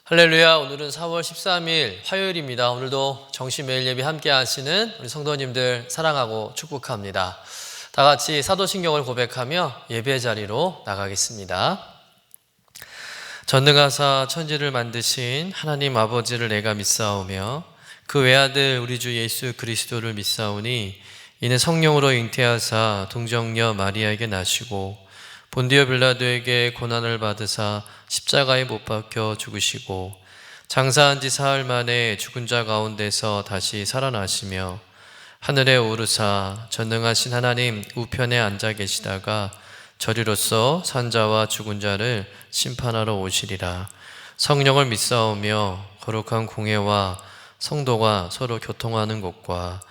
할렐루야. 오늘은 4월 13일 화요일입니다. 오늘도 정시 매일 예배 함께 하시는 우리 성도님들 사랑하고 축복합니다. 다 같이 사도신경을 고백하며 예배 자리로 나가겠습니다. 전능하사 천지를 만드신 하나님 아버지를 내가 믿사오며 그 외아들 우리 주 예수 그리스도를 믿사오니 이는 성령으로 잉태하사 동정녀 마리아에게 나시고 본디오 빌라도에게 고난을 받으사 십자가에 못 박혀 죽으시고 장사한 지 사흘 만에 죽은 자 가운데서 다시 살아나시며 하늘에 오르사 전능하신 하나님 우편에 앉아 계시다가 저리로서 산자와 죽은 자를 심판하러 오시리라. 성령을 믿사오며 거룩한 공회와 성도가 서로 교통하는 것과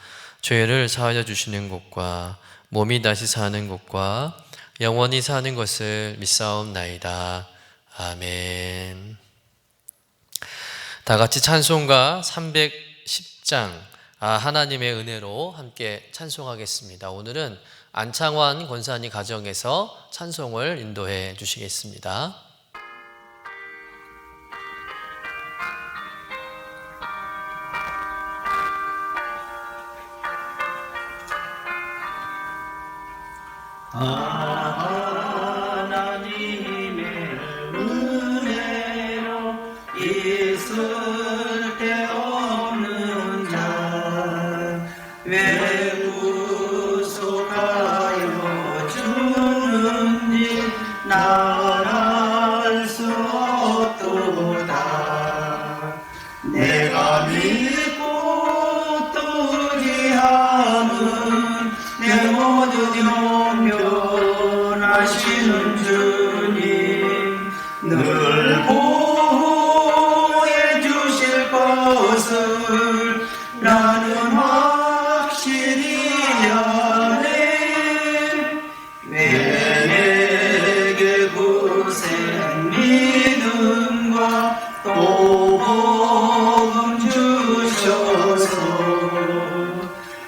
죄를 사하여 주시는 것과 몸이 다시 사는 것과 영원히 사는 것을 믿사옵나이다. 아멘. 다 같이 찬송가 310장 하나님의 은혜로 함께 찬송하겠습니다. 오늘은 안창환 권사님 가정에서 찬송을 인도해 주시겠습니다. 하나님의 은혜로 있을 데 없는 자 왜 구속하여 주는지 날 알 수 없도다. 내가 믿고 또 의지하는 내 모든 변하시는 주님 늘 보호해 주실 것을 나는 확실히 아네. 왜 내게 굳센 믿음과 또 복음 주셔서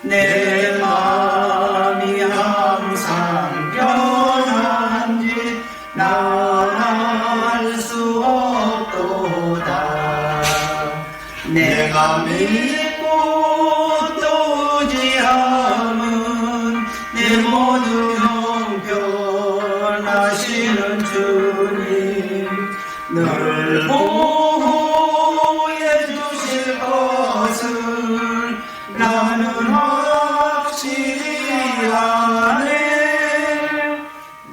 내 마음이 항상 변한지 날 알 수 없도다. 내가 믿고 또 의지함은 내 모든 형편하시는 주님 늘 보호해 주실 것을 나는 확실히 아네.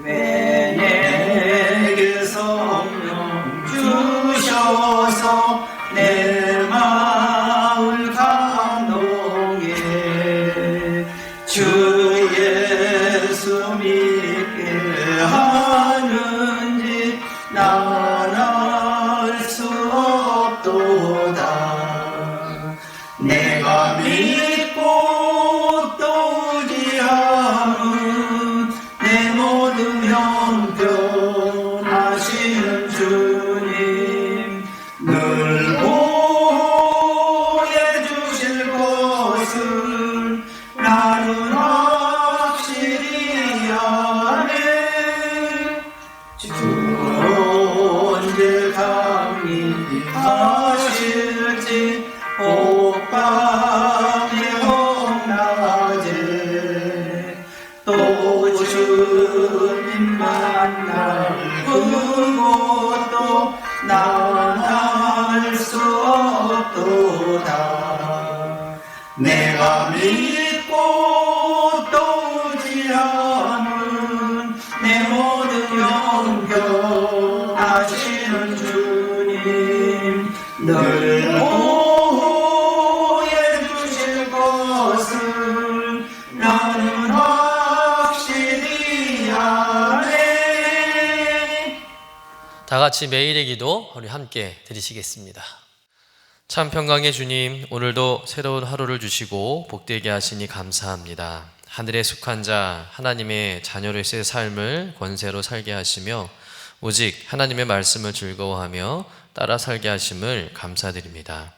왜 내게 성령 주셔서 내 마음을 감동해 주 예수 믿게 하는지 난 알 수 없도다. 내가 믿고 또 의지함은 내 모든 형편 하시는 주님 늘 보호해 주실 것을 나는 확실히 아네. 주 언제 강림하실지 옥밤에 홍낮에 또 주님 만날 그곳도 난 알 수 없도다. 내가 믿고 또 의지하는 내 모든 영경 하시는 주님 늘 보호해 주실 것을 나는 확실히 아네. 다 같이 매일의 기도 우리 함께 드리시겠습니다. 참 평강의 주님, 오늘도 새로운 하루를 주시고 복되게 하시니 감사합니다. 하늘에 속한 자 하나님의 자녀로서의 삶을 권세로 살게 하시며 오직 하나님의 말씀을 즐거워하며 따라 살게 하심을 감사드립니다.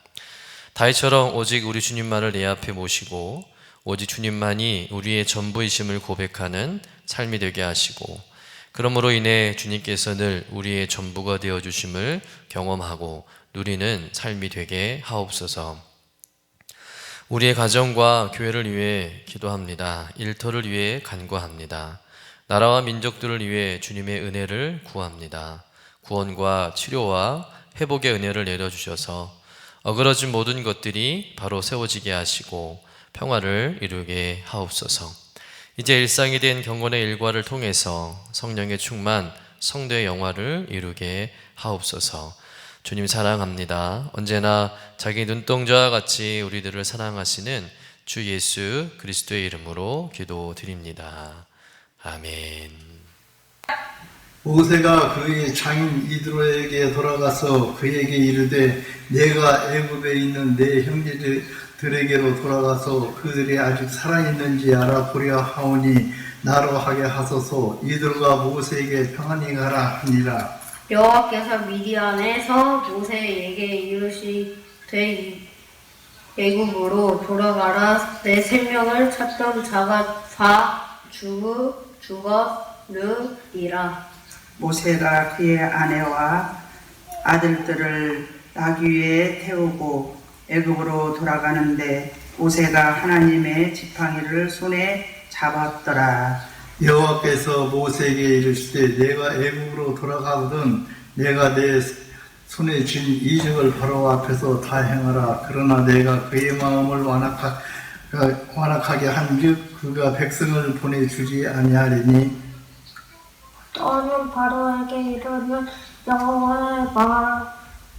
다윗처럼 오직 우리 주님만을 내 앞에 모시고 오직 주님만이 우리의 전부이심을 고백하는 삶이 되게 하시고 그러므로 인해 주님께서 늘 우리의 전부가 되어주심을 경험하고 누리는 삶이 되게 하옵소서. 우리의 가정과 교회를 위해 기도합니다. 일터를 위해 간구합니다. 나라와 민족들을 위해 주님의 은혜를 구합니다. 구원과 치료와 회복의 은혜를 내려주셔서 어그러진 모든 것들이 바로 세워지게 하시고 평화를 이루게 하옵소서. 이제 일상이 된 경건의 일과를 통해서 성령의 충만, 성도의 영화를 이루게 하옵소서. 주님 사랑합니다. 언제나 자기 눈동자와 같이 우리들을 사랑하시는 주 예수 그리스도의 이름으로 기도드립니다. 아멘. 모세가 그의 장인 이드로에게 돌아가서 그에게 이르되 내가 애굽에 있는 내 형제들에게로 돌아가서 그들이 아직 살아있는지 알아보려 하오니 나로 하게 하소서. 이드로가 모세에게 평안히 가라 하니라. 여호와께서 미디안에서 모세에게 이르시되 애굽으로 돌아가라. 내 생명을 찾던 자가 다 죽었느니라. 모세가 그의 아내와 아들들을 나귀 위에 태우고 애굽으로 돌아가는데 모세가 하나님의 지팡이를 손에 잡았더라. 여호와께서 모세에게 이르시되 내가 애굽으로 돌아가거든 내가 내 손에 쥔 이적을 바로 앞에서 다 행하라. 그러나 내가 그의 마음을 완악하게 한즉 그가 백성을 보내주지 아니하리니 너는 바로에게 이르는 여호와의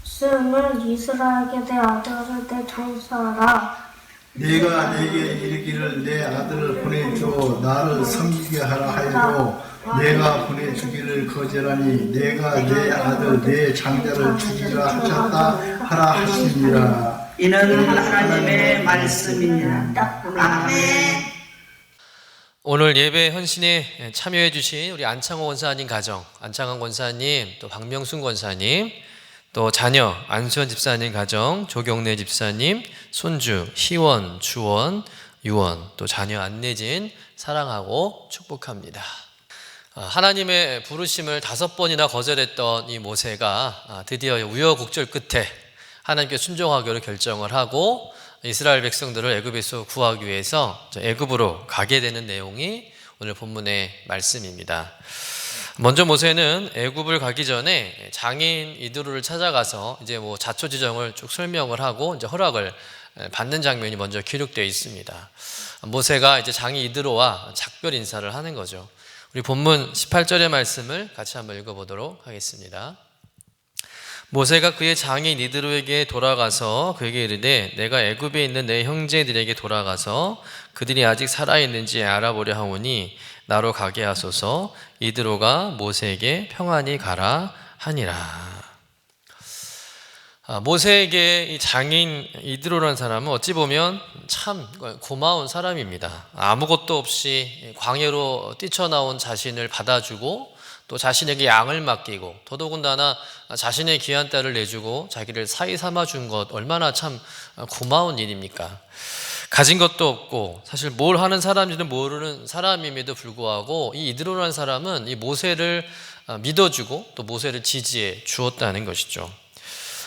말씀을 이스라엘에게 내 아들을 장사하라. 네가 내게 이르기를 내 아들을 보내줘 나를 섬기게 하라 하여도 내가 보내주기를 거절하니 내가 내 아들 내 장자를 죽이라 하셨다 하라 하시니라. 이는 하나님의 말씀이니라. 아멘. 오늘 예배 헌신에 참여해 주신 우리 안창호 권사님 가정, 안창환 권사님, 또 박명순 권사님, 또 자녀 안수현 집사님 가정, 조경래 집사님, 손주 희원, 주원, 유원, 또 자녀 안내진 사랑하고 축복합니다. 하나님의 부르심을 5번이나 거절했던 이 모세가 드디어 우여곡절 끝에 하나님께 순종하기로 결정을 하고 이스라엘 백성들을 애굽에서 구하기 위해서 애굽으로 가게 되는 내용이 오늘 본문의 말씀입니다. 먼저 모세는 애굽을 가기 전에 장인 이드로를 찾아가서 이제 자초지정을 쭉 설명을 하고 이제 허락을 받는 장면이 먼저 기록되어 있습니다. 모세가 이제 장인 이드로와 작별 인사를 하는 거죠. 우리 본문 18절의 말씀을 같이 한번 읽어보도록 하겠습니다. 모세가 그의 장인 이드로에게 돌아가서 그에게 이르되 내가 애굽에 있는 내 형제들에게 돌아가서 그들이 아직 살아있는지 알아보려 하오니 나로 가게 하소서. 이드로가 모세에게 평안히 가라 하니라. 모세에게 이 장인 이드로라는 사람은 어찌 보면 참 고마운 사람입니다. 아무것도 없이 광야로 뛰쳐나온 자신을 받아주고 또 자신에게 양을 맡기고 더더군다나 자신의 귀한 딸을 내주고 자기를 사이 삼아준 것 얼마나 참 고마운 일입니까? 가진 것도 없고 사실 뭘 하는 사람인지는 모르는 사람임에도 불구하고 이 이드로라는 사람은 이 모세를 믿어주고 또 모세를 지지해 주었다는 것이죠.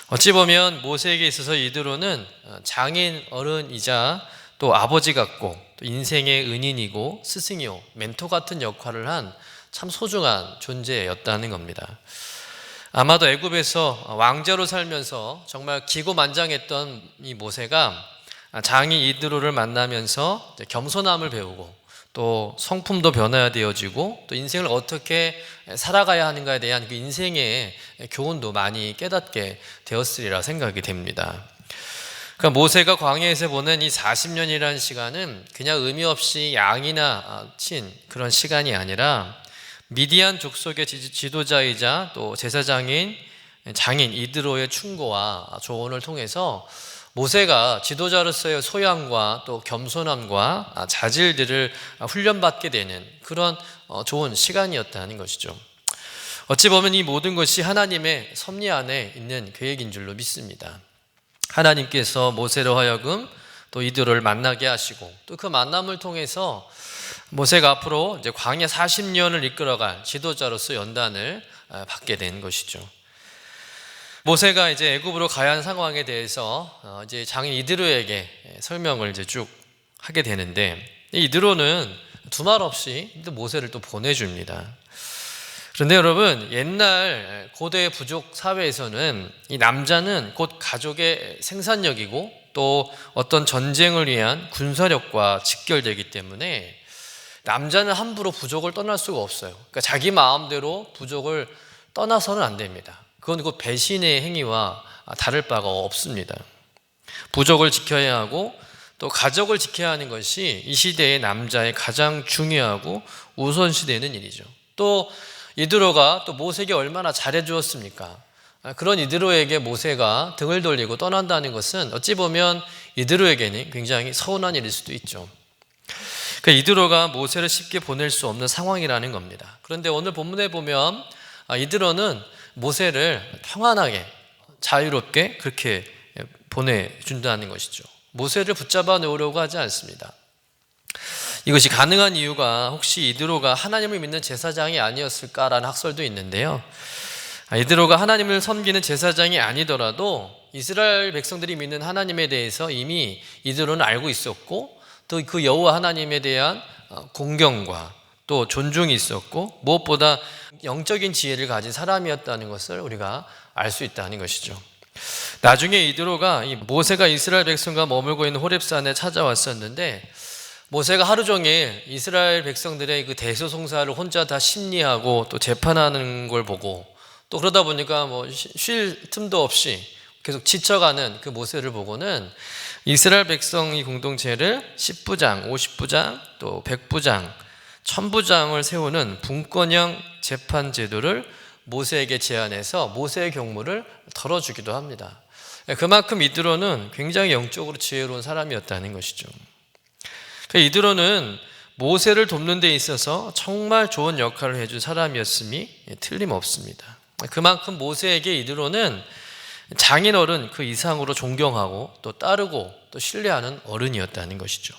어찌 보면 모세에게 있어서 이드로는 장인 어른이자 또 아버지 같고 또 인생의 은인이고 스승이요 멘토 같은 역할을 한 참 소중한 존재였다는 겁니다. 아마도 애굽에서 왕자로 살면서 정말 기고만장했던 이 모세가 장인 이드로를 만나면서 겸손함을 배우고 또 성품도 변화되어지고 또 인생을 어떻게 살아가야 하는가에 대한 그 인생의 교훈도 많이 깨닫게 되었으리라 생각이 됩니다. 그러니까 모세가 광야에서 보낸 이 40년이라는 시간은 그냥 의미 없이 양이나 친 그런 시간이 아니라 미디안 족속의 지도자이자 또 제사장인 장인 이드로의 충고와 조언을 통해서 모세가 지도자로서의 소양과 또 겸손함과 자질들을 훈련받게 되는 그런 좋은 시간이었다는 것이죠. 어찌 보면 이 모든 것이 하나님의 섭리 안에 있는 계획인 줄로 믿습니다. 하나님께서 모세로 하여금 또 이드로를 만나게 하시고 또 그 만남을 통해서 모세가 앞으로 이제 광야 40년을 이끌어갈 지도자로서 연단을 받게 된 것이죠. 모세가 이제 애굽으로 가야 하는 상황에 대해서 이제 장인 이드로에게 설명을 이제 쭉 하게 되는데, 이드로는 두말 없이 모세를 또 보내줍니다. 그런데 여러분, 옛날 고대 부족 사회에서는 이 남자는 곧 가족의 생산력이고 또 어떤 전쟁을 위한 군사력과 직결되기 때문에 남자는 함부로 부족을 떠날 수가 없어요. 그러니까 자기 마음대로 부족을 떠나서는 안 됩니다. 그건 곧 배신의 행위와 다를 바가 없습니다. 부족을 지켜야 하고 또 가족을 지켜야 하는 것이 이 시대의 남자의 가장 중요하고 우선시되는 일이죠. 또 이드로가 또 모세에게 얼마나 잘해 주었습니까? 그런 이드로에게 모세가 등을 돌리고 떠난다는 것은 어찌 보면 이드로에게는 굉장히 서운한 일일 수도 있죠. 그러니까 이드로가 모세를 쉽게 보낼 수 없는 상황이라는 겁니다. 그런데 오늘 본문에 보면 이드로는 모세를 평안하게 자유롭게 그렇게 보내준다는 것이죠. 모세를 붙잡아 놓으려고 하지 않습니다. 이것이 가능한 이유가 혹시 이드로가 하나님을 믿는 제사장이 아니었을까라는 학설도 있는데요. 이드로가 하나님을 섬기는 제사장이 아니더라도 이스라엘 백성들이 믿는 하나님에 대해서 이미 이드로는 알고 있었고, 또 그 여호와 하나님에 대한 공경과 또 존중이 있었고, 무엇보다 영적인 지혜를 가진 사람이었다는 것을 우리가 알 수 있다는 것이죠. 나중에 이드로가 모세가 이스라엘 백성과 머물고 있는 호렙산에 찾아왔었는데, 모세가 하루 종일 이스라엘 백성들의 그 대소송사를 혼자 다 심리하고 또 재판하는 걸 보고, 또 그러다 보니까 쉴 틈도 없이 계속 지쳐가는 그 모세를 보고는 이스라엘 백성의 공동체를 10부장, 50부장, 또 100부장, 1000부장을 세우는 분권형 재판 제도를 모세에게 제안해서 모세의 경무를 덜어주기도 합니다. 그만큼 이드로는 굉장히 영적으로 지혜로운 사람이었다는 것이죠. 이드로는 모세를 돕는 데 있어서 정말 좋은 역할을 해준 사람이었음이 틀림없습니다. 그만큼 모세에게 이드로는 장인어른 그 이상으로 존경하고 또 따르고 또 신뢰하는 어른이었다는 것이죠.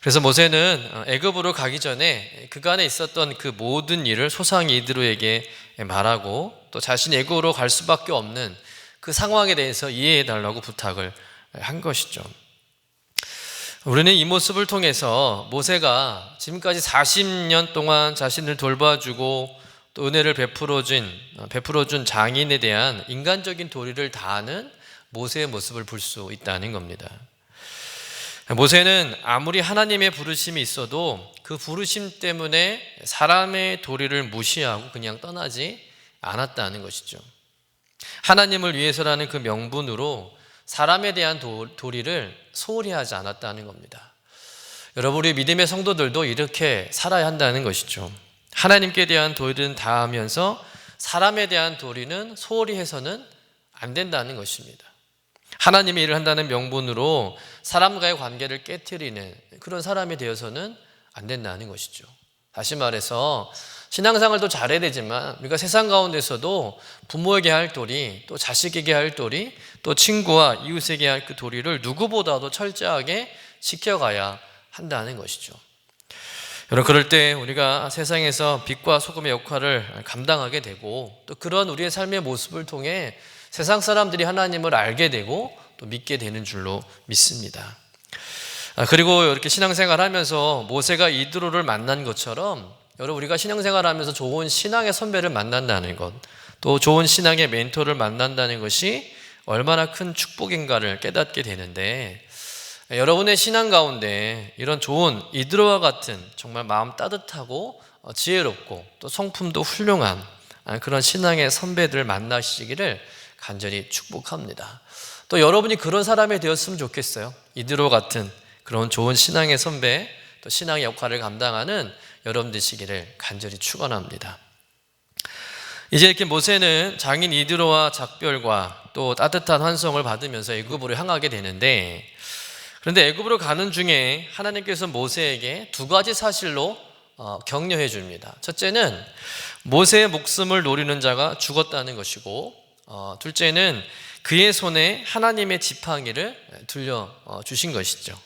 그래서 모세는 애굽으로 가기 전에 그간에 있었던 그 모든 일을 소상 이드로에게 말하고, 또 자신이 애굽으로 갈 수밖에 없는 그 상황에 대해서 이해해 달라고 부탁을 한 것이죠. 우리는 이 모습을 통해서 모세가 지금까지 40년 동안 자신을 돌봐주고 또 은혜를 베풀어준 장인에 대한 인간적인 도리를 다하는 모세의 모습을 볼 수 있다는 겁니다. 모세는 아무리 하나님의 부르심이 있어도 그 부르심 때문에 사람의 도리를 무시하고 그냥 떠나지 않았다는 것이죠. 하나님을 위해서라는 그 명분으로 사람에 대한 도리를 소홀히 하지 않았다는 겁니다. 여러분, 우리 믿음의 성도들도 이렇게 살아야 한다는 것이죠. 하나님께 대한 도리는 다하면서 사람에 대한 도리는 소홀히 해서는 안 된다는 것입니다. 하나님의 일을 한다는 명분으로 사람과의 관계를 깨트리는 그런 사람이 되어서는 안 된다는 것이죠. 다시 말해서 신앙생활도 잘해야 되지만 우리가 세상 가운데서도 부모에게 할 도리, 또 자식에게 할 도리, 또 친구와 이웃에게 할 그 도리를 누구보다도 철저하게 지켜가야 한다는 것이죠. 여러분, 그럴 때 우리가 세상에서 빛과 소금의 역할을 감당하게 되고, 또 그런 우리의 삶의 모습을 통해 세상 사람들이 하나님을 알게 되고 또 믿게 되는 줄로 믿습니다. 그리고 이렇게 신앙생활 하면서 모세가 이드로를 만난 것처럼 여러분, 우리가 신앙생활 하면서 좋은 신앙의 선배를 만난다는 것, 또 좋은 신앙의 멘토를 만난다는 것이 얼마나 큰 축복인가를 깨닫게 되는데, 여러분의 신앙 가운데 이런 좋은 이드로와 같은 정말 마음 따뜻하고 지혜롭고 또 성품도 훌륭한 그런 신앙의 선배들을 만나시기를 간절히 축복합니다. 또 여러분이 그런 사람이 되었으면 좋겠어요. 이드로 같은 그런 좋은 신앙의 선배, 또 신앙의 역할을 감당하는 여러분 되시기를 간절히 축원합니다. 이제 이렇게 모세는 장인 이드로와 작별과 또 따뜻한 환송을 받으면서 애굽으로 향하게 되는데, 그런데 애굽으로 가는 중에 하나님께서 모세에게 두 가지 사실로 격려해 줍니다. 첫째는 모세의 목숨을 노리는 자가 죽었다는 것이고, 둘째는 그의 손에 하나님의 지팡이를 들려주신 것이죠.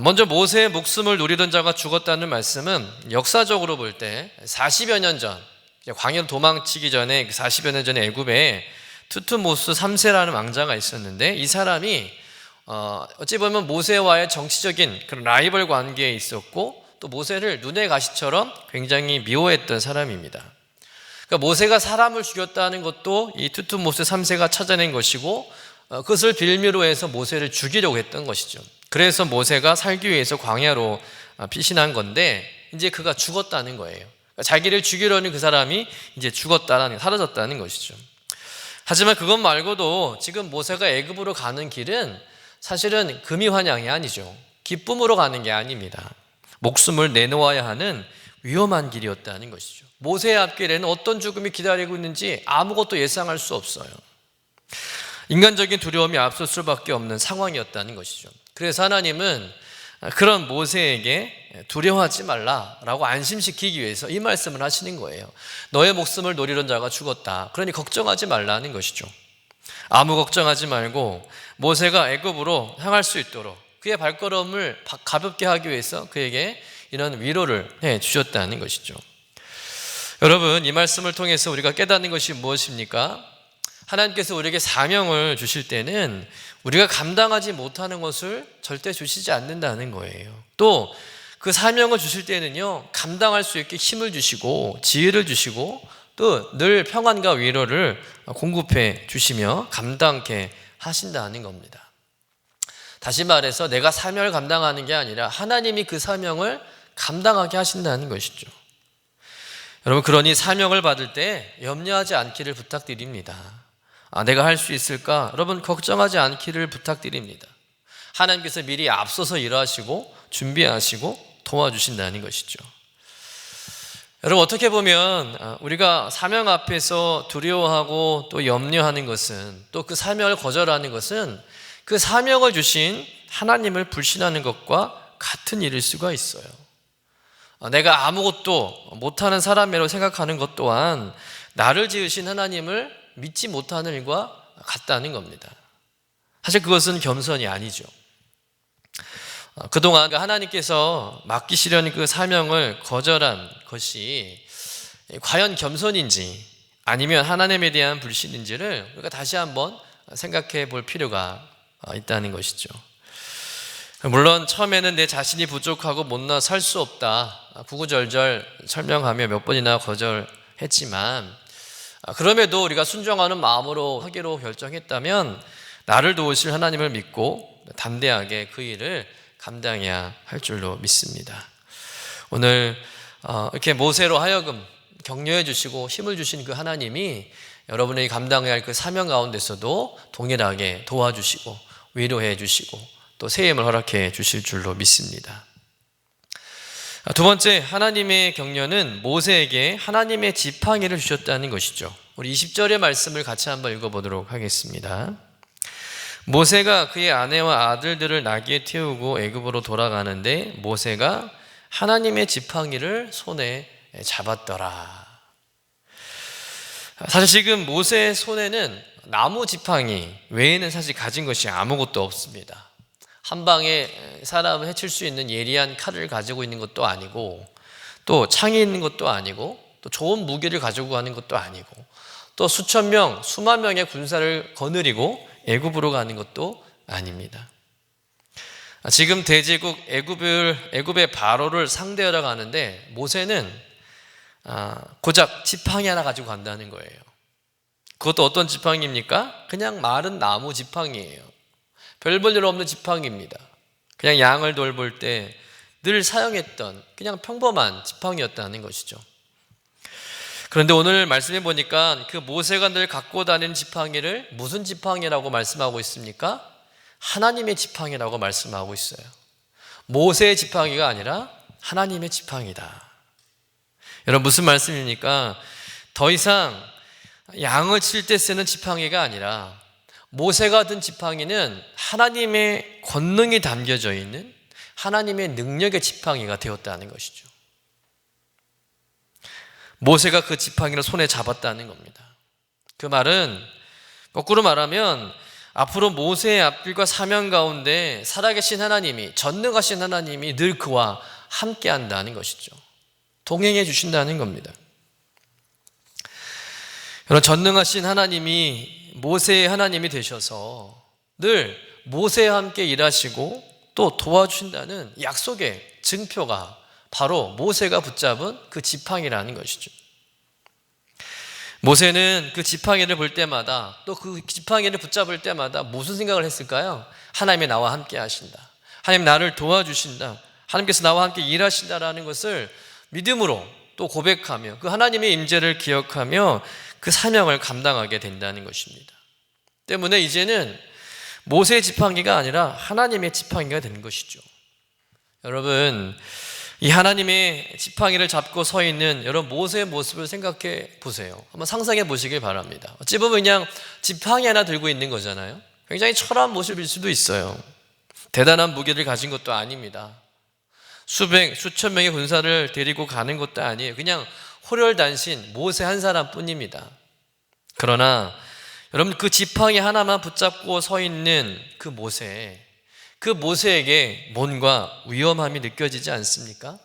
먼저 모세의 목숨을 노리던 자가 죽었다는 말씀은 역사적으로 볼 때 40여 년 전, 광야로 도망치기 전에 40여 년 전에 애굽에 투트모스 3세라는 왕자가 있었는데, 이 사람이 어찌 보면 모세와의 정치적인 그런 라이벌 관계에 있었고, 또 모세를 눈의 가시처럼 굉장히 미워했던 사람입니다. 그러니까 모세가 사람을 죽였다는 것도 이 투트모스 3세가 찾아낸 것이고, 그것을 빌미로 해서 모세를 죽이려고 했던 것이죠. 그래서 모세가 살기 위해서 광야로 피신한 건데, 이제 그가 죽었다는 거예요. 그러니까 자기를 죽이려는 그 사람이 이제 사라졌다는 것이죠. 하지만 그것 말고도 지금 모세가 애굽으로 가는 길은 사실은 금이 환향이 아니죠. 기쁨으로 가는 게 아닙니다. 목숨을 내놓아야 하는 위험한 길이었다는 것이죠. 모세의 앞길에는 어떤 죽음이 기다리고 있는지 아무것도 예상할 수 없어요. 인간적인 두려움이 앞설 수밖에 없는 상황이었다는 것이죠. 그래서 하나님은 그런 모세에게 두려워하지 말라라고 안심시키기 위해서 이 말씀을 하시는 거예요. 너의 목숨을 노리던 자가 죽었다. 그러니 걱정하지 말라는 것이죠. 아무 걱정하지 말고 모세가 애굽으로 향할 수 있도록 그의 발걸음을 가볍게 하기 위해서 그에게 이런 위로를 해 주셨다는 것이죠. 여러분, 이 말씀을 통해서 우리가 깨닫는 것이 무엇입니까? 하나님께서 우리에게 사명을 주실 때는 우리가 감당하지 못하는 것을 절대 주시지 않는다는 거예요. 또 그 사명을 주실 때는요, 감당할 수 있게 힘을 주시고 지혜를 주시고 또 늘 평안과 위로를 공급해 주시며 감당케 하신다는 겁니다. 다시 말해서 내가 사명을 감당하는 게 아니라 하나님이 그 사명을 감당하게 하신다는 것이죠. 여러분, 그러니 사명을 받을 때 염려하지 않기를 부탁드립니다. 내가 할 수 있을까? 여러분, 걱정하지 않기를 부탁드립니다. 하나님께서 미리 앞서서 일하시고 준비하시고 도와주신다는 것이죠. 여러분, 어떻게 보면 우리가 사명 앞에서 두려워하고 또 염려하는 것은, 또 그 사명을 거절하는 것은 그 사명을 주신 하나님을 불신하는 것과 같은 일일 수가 있어요. 내가 아무것도 못하는 사람이라고 생각하는 것 또한 나를 지으신 하나님을 믿지 못하는 일과 같다는 겁니다. 사실 그것은 겸손이 아니죠. 그동안 하나님께서 맡기시려는 그 사명을 거절한 것이 과연 겸손인지 아니면 하나님에 대한 불신인지를 우리가 다시 한번 생각해 볼 필요가 있다는 것이죠. 물론 처음에는 내 자신이 부족하고 못나 살 수 없다 구구절절 설명하며 몇 번이나 거절했지만, 그럼에도 우리가 순종하는 마음으로 하기로 결정했다면 나를 도우실 하나님을 믿고 담대하게 그 일을 감당해야 할 줄로 믿습니다. 오늘 이렇게 모세로 하여금 격려해 주시고 힘을 주신 그 하나님이 여러분이 감당해야 할 그 사명 가운데서도 동일하게 도와주시고 위로해 주시고 또 새 힘을 허락해 주실 줄로 믿습니다. 두 번째, 하나님의 격려는 모세에게 하나님의 지팡이를 주셨다는 것이죠. 우리 20절의 말씀을 같이 한번 읽어보도록 하겠습니다. 모세가 그의 아내와 아들들을 나귀에 태우고 애굽으로 돌아가는데 모세가 하나님의 지팡이를 손에 잡았더라. 사실 지금 모세의 손에는 나무 지팡이 외에는 사실 가진 것이 아무것도 없습니다. 한 방에 사람을 해칠 수 있는 예리한 칼을 가지고 있는 것도 아니고, 또 창이 있는 것도 아니고, 또 좋은 무기를 가지고 가는 것도 아니고, 또 수천 명, 수만 명의 군사를 거느리고 애굽으로 가는 것도 아닙니다. 지금 대제국 애굽의 바로를 상대하러 가는데 모세는 고작 지팡이 하나 가지고 간다는 거예요. 그것도 어떤 지팡이입니까? 그냥 마른 나무 지팡이에요. 별 볼 일 없는 지팡이입니다. 그냥 양을 돌볼 때 늘 사용했던 그냥 평범한 지팡이였다는 것이죠. 그런데 오늘 말씀해 보니까 그 모세가 늘 갖고 다니는 지팡이를 무슨 지팡이라고 말씀하고 있습니까? 하나님의 지팡이라고 말씀하고 있어요. 모세의 지팡이가 아니라 하나님의 지팡이다. 여러분, 무슨 말씀입니까? 더 이상 양을 칠 때 쓰는 지팡이가 아니라 모세가 든 지팡이는 하나님의 권능이 담겨져 있는 하나님의 능력의 지팡이가 되었다는 것이죠. 모세가 그 지팡이를 손에 잡았다는 겁니다. 그 말은 거꾸로 말하면 앞으로 모세의 앞길과 사명 가운데 살아계신 하나님이, 전능하신 하나님이 늘 그와 함께 한다는 것이죠. 동행해 주신다는 겁니다. 여러분, 전능하신 하나님이 모세의 하나님이 되셔서 늘 모세와 함께 일하시고 또 도와주신다는 약속의 증표가 바로 모세가 붙잡은 그 지팡이라는 것이죠. 모세는 그 지팡이를 볼 때마다, 또 그 지팡이를 붙잡을 때마다 무슨 생각을 했을까요? 하나님이 나와 함께 하신다, 하나님 나를 도와주신다, 하나님께서 나와 함께 일하신다라는 것을 믿음으로 또 고백하며 그 하나님의 임재를 기억하며 그 사명을 감당하게 된다는 것입니다. 때문에 이제는 모세의 지팡이가 아니라 하나님의 지팡이가 되는 것이죠. 여러분, 이 하나님의 지팡이를 잡고 서 있는 여러분 모세의 모습을 생각해 보세요. 한번 상상해 보시길 바랍니다. 어찌 보면 그냥 지팡이 하나 들고 있는 거잖아요. 굉장히 초라한 모습일 수도 있어요. 대단한 무기를 가진 것도 아닙니다. 수천 명의 군사를 데리고 가는 것도 아니에요. 그냥 호렬단신 모세 한 사람뿐입니다. 그러나 여러분, 그 지팡이 하나만 붙잡고 서 있는 그 모세에게 뭔가 위험함이 느껴지지 않습니까?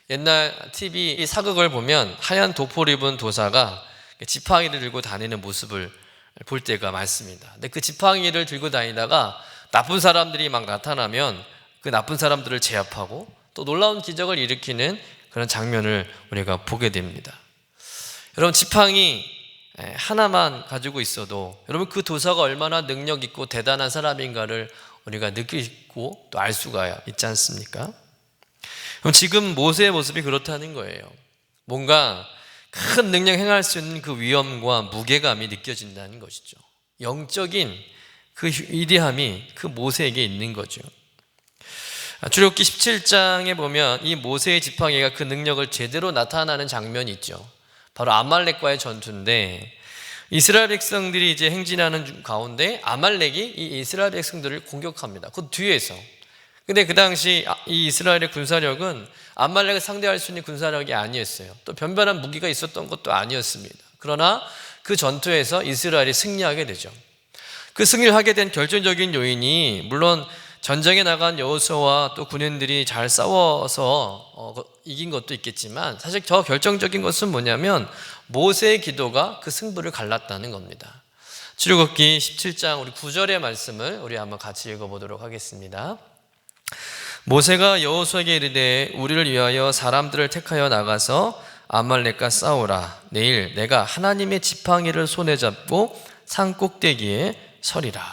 옛날 TV 사극을 보면 하얀 도포를 입은 도사가 지팡이를 들고 다니는 모습을 볼 때가 많습니다. 근데 그 지팡이를 들고 다니다가 나쁜 사람들이 막 나타나면 그 나쁜 사람들을 제압하고 또 놀라운 기적을 일으키는 그런 장면을 우리가 보게 됩니다. 여러분, 지팡이 하나만 가지고 있어도 여러분 그 도사가 얼마나 능력 있고 대단한 사람인가를 우리가 느끼고 또 알 수가 있지 않습니까? 그럼 지금 모세의 모습이 그렇다는 거예요. 뭔가 큰 능력 행할 수 있는 그 위엄과 무게감이 느껴진다는 것이죠. 영적인 그 위대함이 그 모세에게 있는 거죠. 출애굽기 17장에 보면 이 모세의 지팡이가 그 능력을 제대로 나타나는 장면이 있죠. 바로 아말렉과의 전투인데 이스라엘 백성들이 이제 행진하는 가운데 아말렉이 이 이스라엘 백성들을 공격합니다. 그 뒤에서. 근데 그 당시 이 이스라엘의 군사력은 아말렉을 상대할 수 있는 군사력이 아니었어요. 또 변변한 무기가 있었던 것도 아니었습니다. 그러나 그 전투에서 이스라엘이 승리하게 되죠. 그 승리를 하게 된 결정적인 요인이 물론 전쟁에 나간 여호수아와 또 군인들이 잘 싸워서 이긴 것도 있겠지만 사실 더 결정적인 것은 뭐냐면 모세의 기도가 그 승부를 갈랐다는 겁니다. 출애굽기 17장 우리 9절의 말씀을 우리 한번 같이 읽어보도록 하겠습니다. 모세가 여호수아에게 이르되 우리를 위하여 사람들을 택하여 나가서 아말렉과 싸우라. 내일 내가 하나님의 지팡이를 손에 잡고 산 꼭대기에 서리라.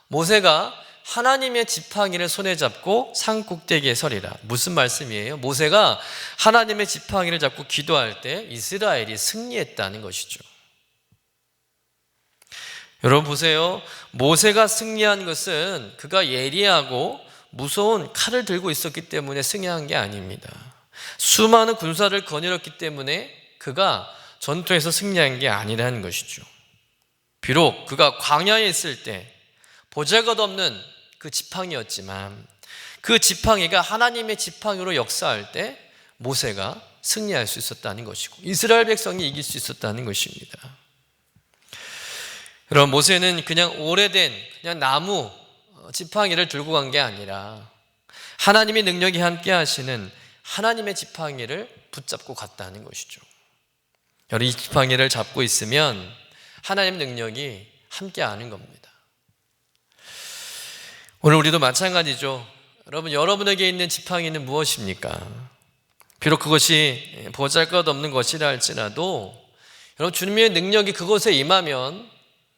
모세가 하나님의 지팡이를 손에 잡고 산 꼭대기에 서리라. 무슨 말씀이에요? 모세가 하나님의 지팡이를 잡고 기도할 때 이스라엘이 승리했다는 것이죠. 여러분 보세요. 모세가 승리한 것은 그가 예리하고 무서운 칼을 들고 있었기 때문에 승리한 게 아닙니다. 수많은 군사를 거느렸기 때문에 그가 전투에서 승리한 게 아니라는 것이죠. 비록 그가 광야에 있을 때 보잘것없는 그 지팡이였지만 그 지팡이가 하나님의 지팡이로 역사할 때 모세가 승리할 수 있었다는 것이고 이스라엘 백성이 이길 수 있었다는 것입니다. 여러분, 모세는 그냥 오래된 그냥 나무 지팡이를 들고 간 게 아니라 하나님의 능력이 함께 하시는 하나님의 지팡이를 붙잡고 갔다는 것이죠. 여러분, 이 지팡이를 잡고 있으면 하나님의 능력이 함께 하는 겁니다. 오늘 우리도 마찬가지죠. 여러분, 여러분에게 있는 지팡이는 무엇입니까? 비록 그것이 보잘것없는 것이라 할지라도 여러분, 주님의 능력이 그것에 임하면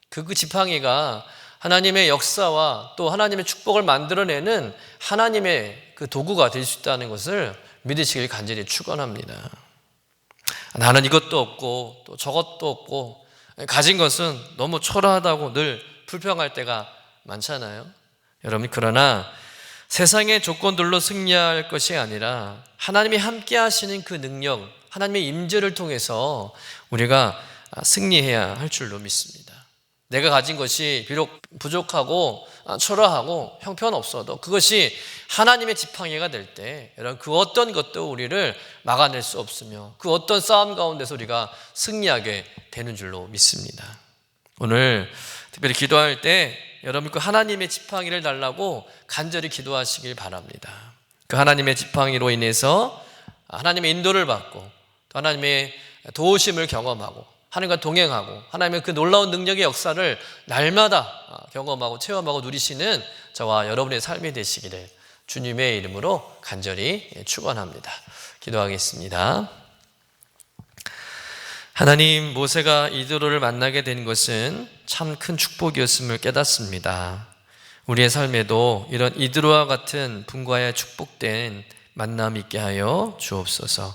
그 지팡이가 하나님의 역사와 또 하나님의 축복을 만들어내는 하나님의 그 도구가 될 수 있다는 것을 믿으시길 간절히 축원합니다. 나는 이것도 없고 또 저것도 없고 가진 것은 너무 초라하다고 늘 불평할 때가 많잖아요. 여러분, 그러나 세상의 조건들로 승리할 것이 아니라 하나님이 함께 하시는 그 능력, 하나님의 임재를 통해서 우리가 승리해야 할 줄로 믿습니다. 내가 가진 것이 비록 부족하고 초라하고 형편없어도 그것이 하나님의 지팡이가 될 때 여러분, 그 어떤 것도 우리를 막아낼 수 없으며 그 어떤 싸움 가운데서 우리가 승리하게 되는 줄로 믿습니다. 오늘 특별히 기도할 때 여러분 그 하나님의 지팡이를 달라고 간절히 기도하시길 바랍니다. 그 하나님의 지팡이로 인해서 하나님의 인도를 받고 또 하나님의 도우심을 경험하고 하나님과 동행하고 하나님의 그 놀라운 능력의 역사를 날마다 경험하고 체험하고 누리시는 저와 여러분의 삶이 되시기를 주님의 이름으로 간절히 축원합니다. 기도하겠습니다. 하나님, 모세가 이드로를 만나게 된 것은 참 큰 축복이었음을 깨닫습니다. 우리의 삶에도 이런 이드로와 같은 분과의 축복된 만남이 있게 하여 주옵소서.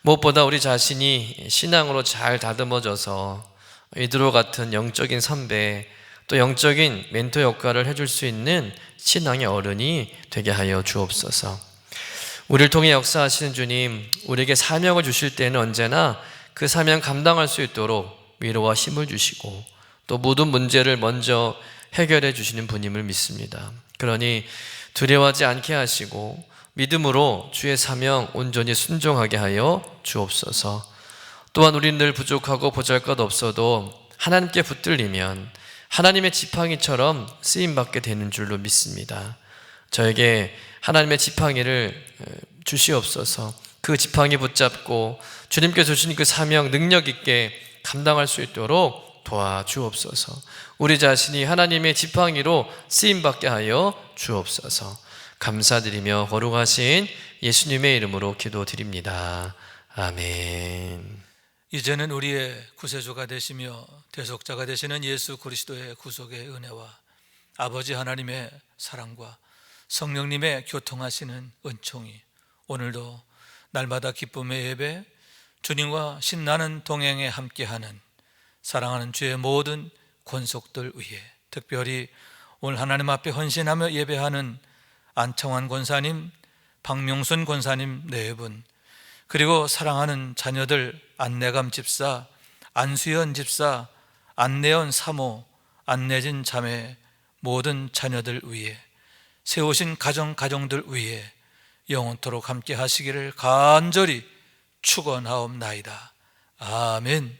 무엇보다 우리 자신이 신앙으로 잘 다듬어져서 이드로 같은 영적인 선배 또 영적인 멘토 역할을 해줄 수 있는 신앙의 어른이 되게 하여 주옵소서. 우리를 통해 역사하시는 주님, 우리에게 사명을 주실 때는 언제나 그 사명 감당할 수 있도록 위로와 힘을 주시고 또 모든 문제를 먼저 해결해 주시는 분임을 믿습니다. 그러니 두려워하지 않게 하시고 믿음으로 주의 사명 온전히 순종하게 하여 주옵소서. 또한 우리는 늘 부족하고 보잘것없어도 하나님께 붙들리면 하나님의 지팡이처럼 쓰임받게 되는 줄로 믿습니다. 저에게 하나님의 지팡이를 주시옵소서. 그 지팡이 붙잡고 주님께서 주신 그 사명 능력 있게 감당할 수 있도록 도와주옵소서. 우리 자신이 하나님의 지팡이로 쓰임받게 하여 주옵소서. 감사드리며 거룩하신 예수님의 이름으로 기도드립니다. 아멘. 이제는 우리의 구세주가 되시며 대속자가 되시는 예수 그리스도의 구속의 은혜와 아버지 하나님의 사랑과 성령님의 교통하시는 은총이 오늘도 날마다 기쁨의 예배, 주님과 신나는 동행에 함께하는 사랑하는 주의 모든 권속들 위해, 특별히 오늘 하나님 앞에 헌신하며 예배하는 안창환 권사님, 박명순 권사님 네 분, 그리고 사랑하는 자녀들 안내감 집사, 안수연 집사, 안내연 사모, 안내진 자매 모든 자녀들 위해, 세우신 가정들 위해 영원토록 함께 하시기를 간절히 축원하옵나이다. 아멘.